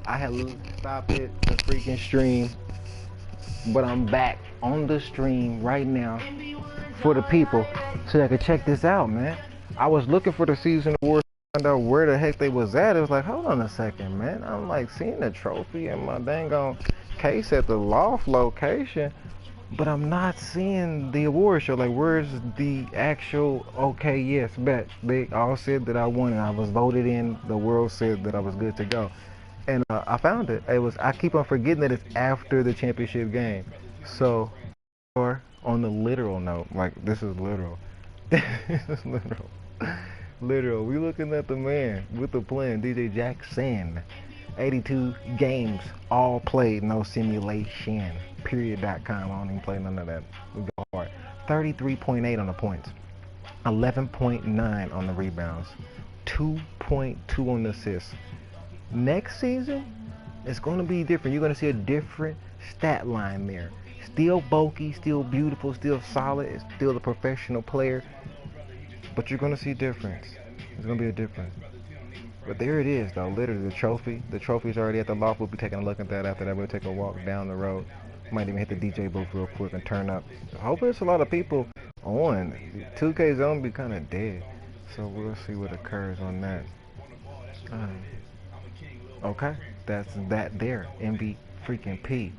I had stopped it the freaking stream, but I'm back on the stream right now for the people so I could check this out, man. I was looking for the season awards to find out where the heck they was at. It was like, hold on a second, man. I'm like seeing the trophy in my dang on case at the loft location, but I'm not seeing the award show. Like, where's the actual okay, yes, bet? They all said that I won and I was voted in. The world said that I was good to go. And I found it. It was. I keep on forgetting that it's after the championship game. So, or on the literal note, like this is literal. This is literal. Literal. We looking at the man with the plan, DJ Jackson. 82 games, all played, no simulation. Period.com. I don't even play none of that. We go hard. 33.8 on the points, 11.9 on the rebounds, 2.2 on the assists. Next season, it's going to be different. You're going to see a different stat line there. Still bulky, still beautiful, still solid, still a professional player, but you're going to see difference. There's going to be a difference. But there it is, though. Literally, the trophy. The trophy's already at the loft. We'll be taking a look at that after that. We'll take a walk down the road. Might even hit the DJ booth real quick and turn up. Hopefully, there's a lot of people on. 2K zone be kind of dead, so we'll see what occurs on that. Okay, that's that there. MV freaking P.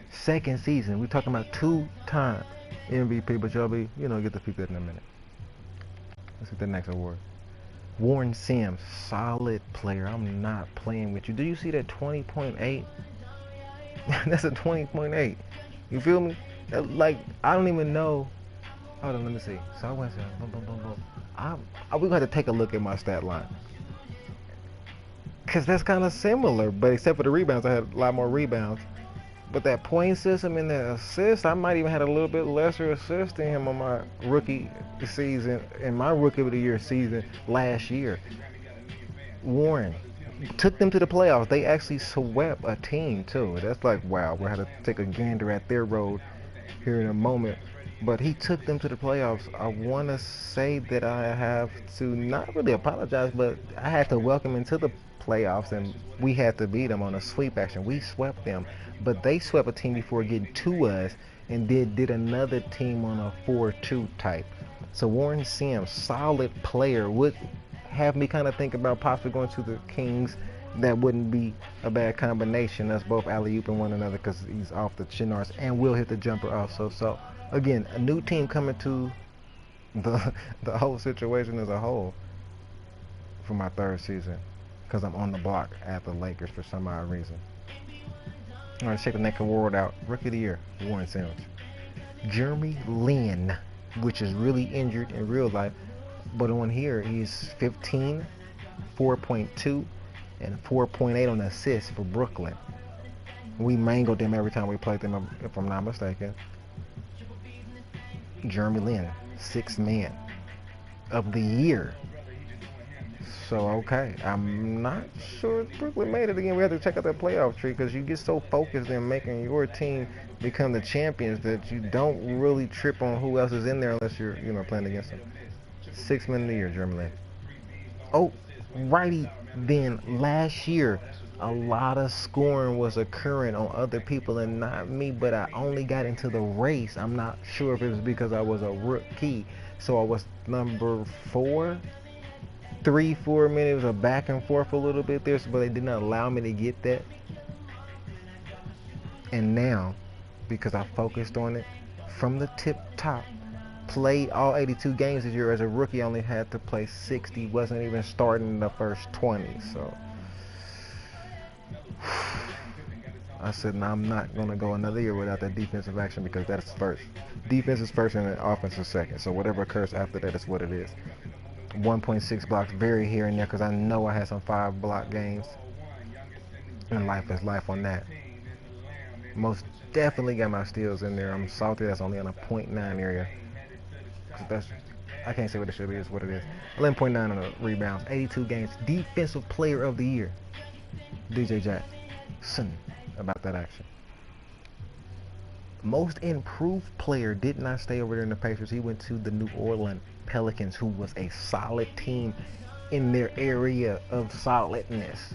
Second season. We're talking about 2-time MVP, but y'all be, get to peep that in a minute. Let's get the next award. Warren Sims, solid player. I'm not playing with you. Do you see that 20.8? That's a 20.8. You feel me? Like, I don't even know. Hold on, let me see. So I went, boom, boom, boom, boom. We're going to have to take a look at my stat line. Because that's kind of similar, but except for the rebounds, I had a lot more rebounds. But that point system and the assist, I might even had a little bit lesser assist than him on my rookie season, in my rookie of the year season last year. Warren took them to the playoffs. They actually swept a team too. That's like, wow, we're going to take a gander at their road here in a moment. But he took them to the playoffs. I want to say that I have to not really apologize, but I had to welcome him to the playoffs, and we had to beat them on a sweep action. We swept them, but they swept a team before getting to us, and did another team on a 4-2 type. So Warren Sims, solid player, would have me kind of think about possibly going to the Kings. That wouldn't be a bad combination. That's both alley-ooping one another because he's off the chinars and will hit the jumper also. So again, a new team coming to the whole situation as a whole for my third season, because I'm on the block at the Lakers for some odd reason. All right, check the next award out. Rookie of the Year, Warren Sims. Jeremy Lin, which is really injured in real life, but on here he's 15, 4.2, and 4.8 on the assists for Brooklyn. We mangled them every time we played them, if I'm not mistaken. Jeremy Lin, 6th man of the year. So, okay, I'm not sure if Brooklyn made it again. We have to check out that playoff tree, because you get so focused in making your team become the champions that you don't really trip on who else is in there unless you're, playing against them. 6th man of the year, Jeremy Lin. Oh, righty then, last year, a lot of scoring was occurring on other people and not me, but I only got into the race. I'm not sure if it was because I was a rookie, so I was number 4. 3-4 minutes of back and forth a little bit there, but they did not allow me to get that. And now, because I focused on it from the tip top, played all 82 games this year as a rookie, I only had to play 60, wasn't even starting the first 20. So I said, no, I'm not going to go another year without that defensive action, because that's first. Defense is first and the offense is second. So whatever occurs after that is what it is. 1.6 blocks, very here and there, because I know I had some 5 block games, and life is life on that. Most definitely got my steals in there. I'm salty that's only on a 0.9 area. That's, I can't say what it should be, it's what it is. 11.9 on the rebounds, 82 games, defensive player of the year, DJ Jackson, about that action. Most improved player did not stay over there in the Pacers. He went to the New Orleans Pelicans, who was a solid team in their area of solidness.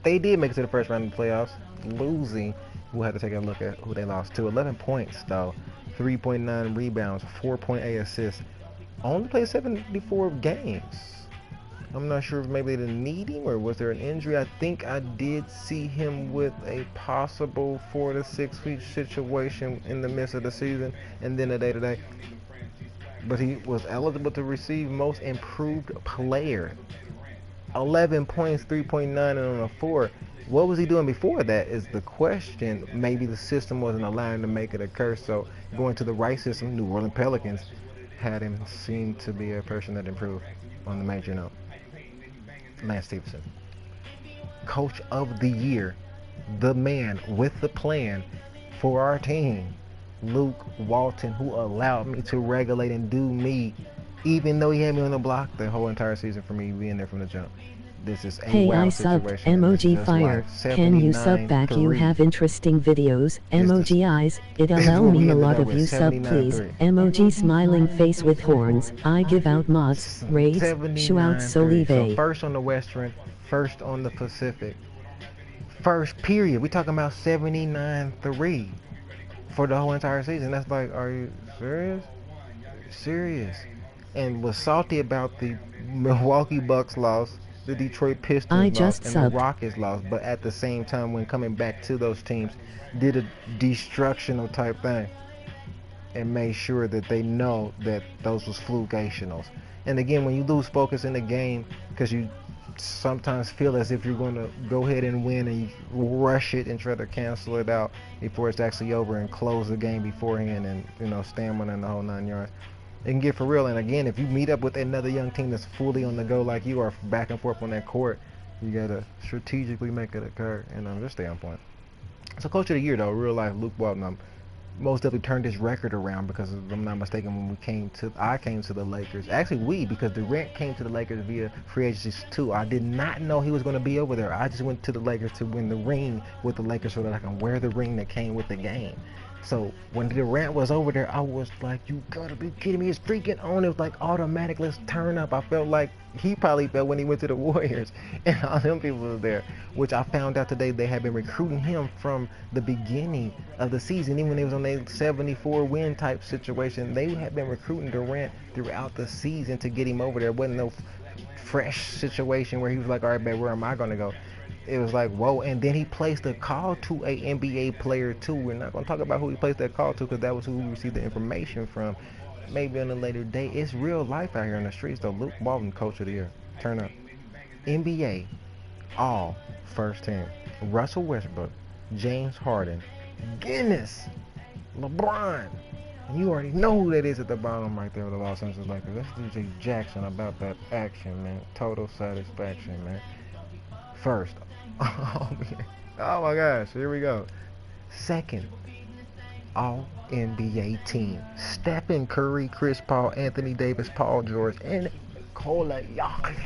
they did make it to the first round of the playoffs, losing. We'll have to take a look at who they lost to. 11 points though, 3.9 rebounds, 4.8 assists. Only played 74 games. I'm not sure if maybe they didn't need him or was there an injury. I think I did see him with a possible 4 to 6 week situation in the midst of the season and then a day-to-day. But he was eligible to receive most improved player. 11 points, 3.9 and on a 4. What was he doing before that is the question. Maybe the system wasn't allowing him to make it occur. So going to the right system, New Orleans Pelicans had him seem to be a person that improved on the major note. Lance Stephenson, Coach of the Year, the man with the plan for our team, Luke Walton, who allowed me to regulate and do me, even though he had me on the block the whole entire season for me being there from the jump. This is a hey, wow I situation. subbed, emoji fire. Can you sub back? You have interesting videos, emoji eyes. It allow me a lot of you sub please. Emoji smiling face with horns. I give out mods, raids, shoutouts so leave So first on the Western, first on the Pacific. First period. We talking about 79-3 for the whole entire season. That's like, are you serious? Serious. And was salty about the Milwaukee Bucks loss, the Detroit Pistons lost, and the Rockets lost. But at the same time, when coming back to those teams, did a destructional type thing and made sure that they know that those was flukationals. And again, when you lose focus in the game, because you sometimes feel as if you're going to go ahead and win and you rush it and try to cancel it out before it's actually over and close the game beforehand and, you know, stamina and the whole 9 yards. It can get for real. And again, if you meet up with another young team that's fully on the go like you are, back and forth on that court, you got to strategically make it occur and just stay on point. So Coach of the Year, though, real life, Luke Walton, most definitely turned his record around because, if I'm not mistaken, when I came to the Lakers. Actually, because Durant came to the Lakers via free agency too. I did not know he was going to be over there. I just went to the Lakers to win the ring with the Lakers so that I can wear the ring that came with the game. So when Durant was over there, I was like, you gotta be kidding me. It's freaking on. It was like automatic. Let's turn up. I felt like he probably felt when he went to the Warriors and all them people was there, which I found out today they had been recruiting him from the beginning of the season. Even when they was on a 74 win type situation, they had been recruiting Durant throughout the season to get him over there. It wasn't no fresh situation where he was like, all right, babe, where am I gonna go? It was like, whoa. And then he placed a call to a NBA player too. We're not going to talk about who he placed that call to because that was who we received the information from. Maybe on a later date. It's real life out here in the streets though. Luke Walton, Coach of the Year. Turn up. NBA, all first team. Russell Westbrook, James Harden, Guinness, LeBron. You already know who that is at the bottom right there with the Los Angeles Lakers. That's DJ Jackson about that action, man. Total satisfaction, man. First. Oh my gosh, here we go. Second, all NBA team. Stephen Curry, Chris Paul, Anthony Davis, Paul George, and Nikola Jokic.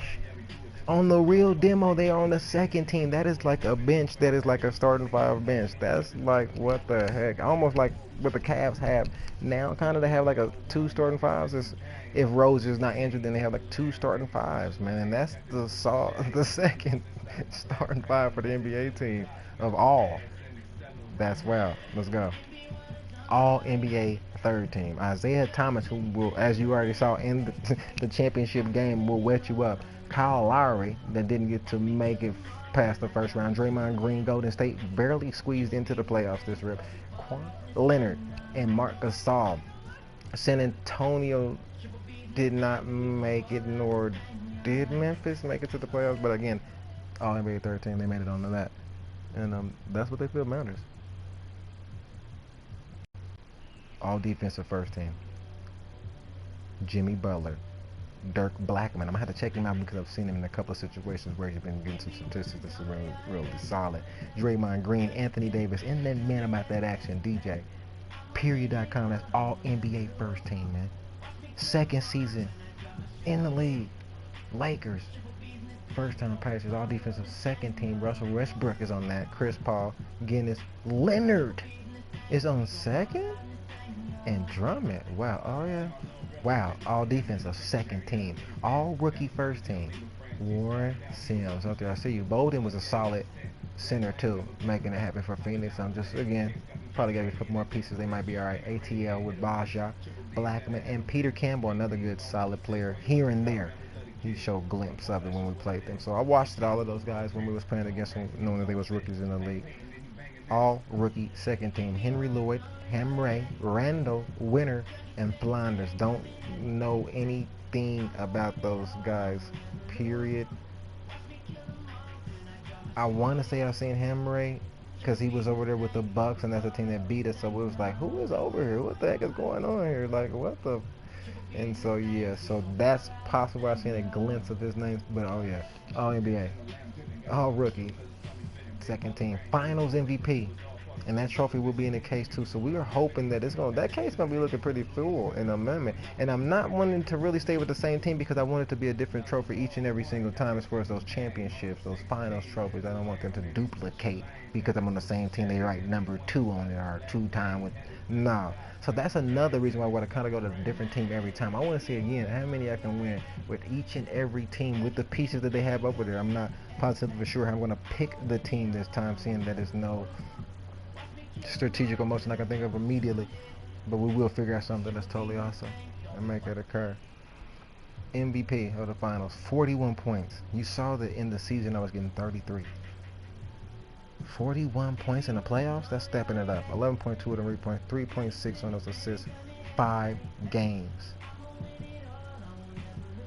On the real demo, they are on the second team. That is like a bench that is like a starting five bench. That's like, what the heck? Almost like what the Cavs have now. Kind of, they have like a 2 starting fives. If Rose is not injured, then they have like 2 starting fives, man. And that's the second starting 5 for the NBA team of all. That's wow. Let's go. All NBA third team. Isaiah Thomas, who will, as you already saw in the championship game, will wet you up. Kyle Lowry, that didn't get to make it past the first round. Draymond Green, Golden State barely squeezed into the playoffs this rip. Kawhi Leonard and Marc Gasol. San Antonio did not make it, nor did Memphis make it to the playoffs. But again, all NBA third team, they made it onto that. And that's what they feel matters. All defensive first team. Jimmy Butler. Dirk Blackman. I'm going to have to check him out because I've seen him in a couple of situations where he's been getting some statistics that's really solid. Draymond Green, Anthony Davis, and that man about that action, DJ. Period.com. That's all NBA first team, man. Second season in the league. Lakers. First time passers, all defensive second team. Russell Westbrook is on that. Chris Paul, Guinness, Leonard is on second. And Drummond. Wow. Oh yeah. Wow. All defensive second team. All rookie first team. Warren Sims out there. I see you. Bolden was a solid center too, making it happen for Phoenix. I'm just, again, probably got a couple more pieces. They might be all right. ATL with Baja, Blackman, and Peter Campbell, another good solid player here and there. He showed glimpse of it when we played them. So I watched all of those guys when we was playing against them, knowing that they was rookies in the league. All rookie second team. Henry Lloyd, Hamray, Randall, Winter, and Flanders. Don't know anything about those guys, period. I want to say I've seen Hamray because he was over there with the Bucks, and that's the team that beat us. So it was like, who is over here? What the heck is going on here? Like, what the? And so, yeah, so that's possible. I've seen a glimpse of his name, but oh, yeah, all NBA, all rookie, second team, finals MVP. And that trophy will be in the case too. So we are hoping that that case gonna be looking pretty full in a moment. And I'm not wanting to really stay with the same team because I want it to be a different trophy each and every single time as far as those championships, those finals trophies. I don't want them to duplicate because I'm on the same team. They write number 2 on it or 2-time with no. So that's another reason why I want to kind of go to a different team every time. I want to see again how many I can win with each and every team with the pieces that they have over there. I'm not positive for sure how I'm going to pick the team this time, seeing that there's no strategic motion I can think of immediately, but we will figure out something that's totally awesome and make it occur. MVP of the finals, 41 points. You saw that in the season I was getting 33. 41 points in the playoffs, that's stepping it up. 11.2 of the rebound, 3.6 on those assists, 5 games.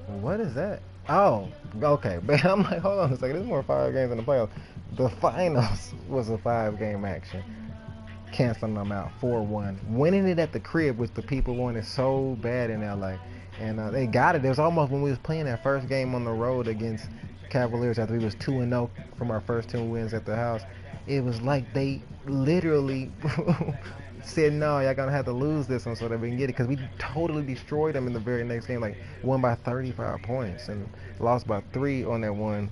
What is that? Oh, okay. But I'm like, hold on a second, there's more 5 games in the playoffs. The finals was a 5-game action. Canceling them out 4-1, winning it at the crib, which the people wanted so bad in LA, and they got it. It was almost when we was playing that first game on the road against Cavaliers after we was 2-0 from our first 2 wins at the house. It was like they literally said, no, y'all gonna have to lose this one so that we can get it, because we totally destroyed them in the very next game, like won by 35 points and lost by 3 on that one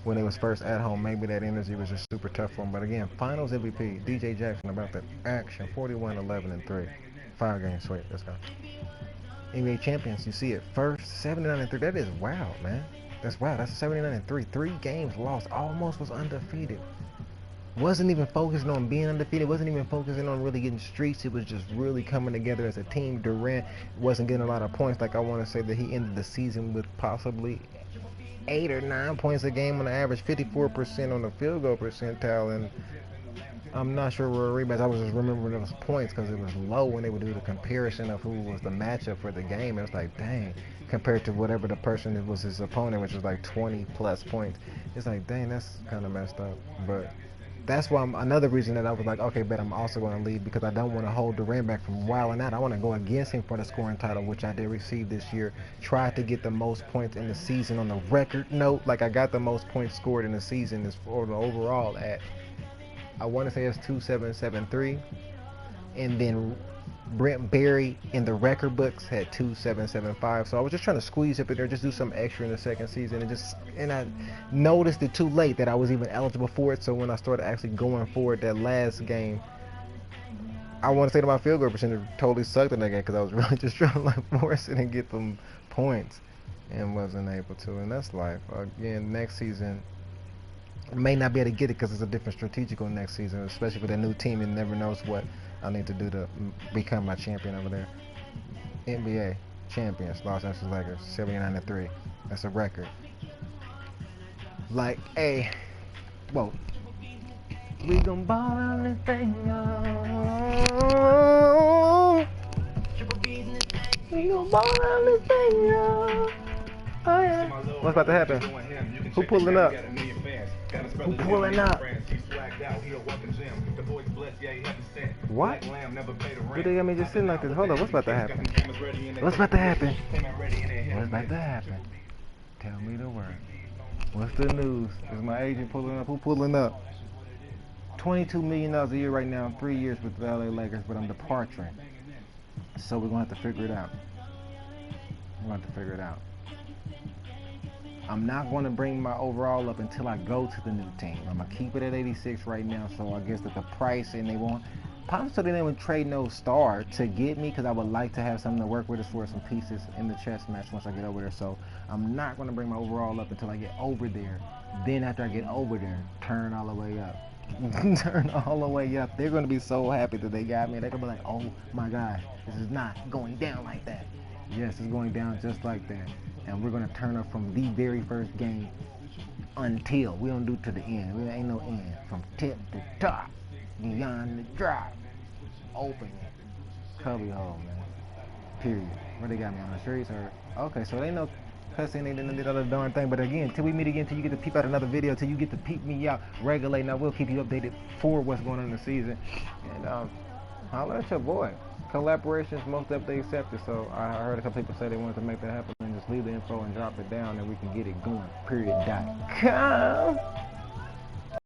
when it was first at home. Maybe that energy was just super tough for him. But again, finals MVP, DJ Jackson about that action, 41, 11, and 3. 5-game sweep, let's go. NBA champions, you see it first, 79 and 3. That is wow, man. That's wow, that's 79 and 3. 3 games lost, almost was undefeated. Wasn't even focusing on being undefeated, wasn't even focusing on really getting streaks. It was just really coming together as a team. Durant wasn't getting a lot of points. Like I want to say that he ended the season with possibly 8 or 9 points a game on the average, 54% on the field goal percentile, and I'm not sure where rebounds. I was just remembering those points because it was low when they would do the comparison of who was the matchup for the game. It was like, dang, compared to whatever the person that was his opponent, which was like 20 plus points. It's like, dang, that's kind of messed up. But that's why another reason that I was like, okay, but I'm also going to leave, because I don't want to hold Durant back from wilding out. I want to go against him for the scoring title, which I did receive this year. Tried to get the most points in the season on the record note. Like, I got the most points scored in the season is for the overall at, I want to say it's 2,773, and then Brent Berry in the record books had 2,775. So I was just trying to squeeze up in there, just do some extra in the second season, and I noticed it too late that I was even eligible for it. So when I started actually going for it that last game, I want to say that my field goal percentage totally sucked in that game because I was really just trying to like force it and get them points and wasn't able to. And that's life. Again, next season may not be able to get it because it's a different strategical next season, especially with a new team and never knows what I need to do to become my champion over there. NBA champions, Los Angeles Lakers, 79 and 3. That's a record. Like, hey, whoa. We gon' ball on this thing, y'all. We gon' ball on this thing, y'all. Oh yeah. What's about to happen? Who pulling up? Who pulling up? What? Who they got me just sitting like this? Hold on, what's about to happen? What's about to happen? What's about to happen? Tell me the word. What's the news? Is my agent pulling up? Who pulling up? $22 million a year right now, 3 years with the LA Lakers, but I'm departing. So we're gonna have to figure it out. We're gonna have to figure it out. I'm not going to bring my overall up until I go to the new team. I'm going to keep it at 86 right now, so I guess that the price, and they won't Possibly they didn't even trade no star to get me, because I would like to have something to work with as far as some pieces in the chess match once I get over there. So I'm not going to bring my overall up until I get over there. Then after I get over there, turn all the way up. Turn all the way up. They're going to be so happy that they got me. They're going to be like, oh my gosh, this is not going down like that. Yes, it's going down just like that. And we're going to turn up from the very first game until. We don't do to the end. There ain't no end. From tip to top. Beyond the drop. Open it. Cubby hole, man. Period. Where they got me on the streets? Or okay, so they know cussing, they didn't do the other darn thing. But again, till we meet again, till you get to peep out another video, till you get to peep me out regulating, I will keep you updated for what's going on in the season. And holla at your boy. Collaborations most definitely accepted. So I heard a couple people say they wanted to make that happen, and just leave the info and drop it down, and we can get it going. Period. .com.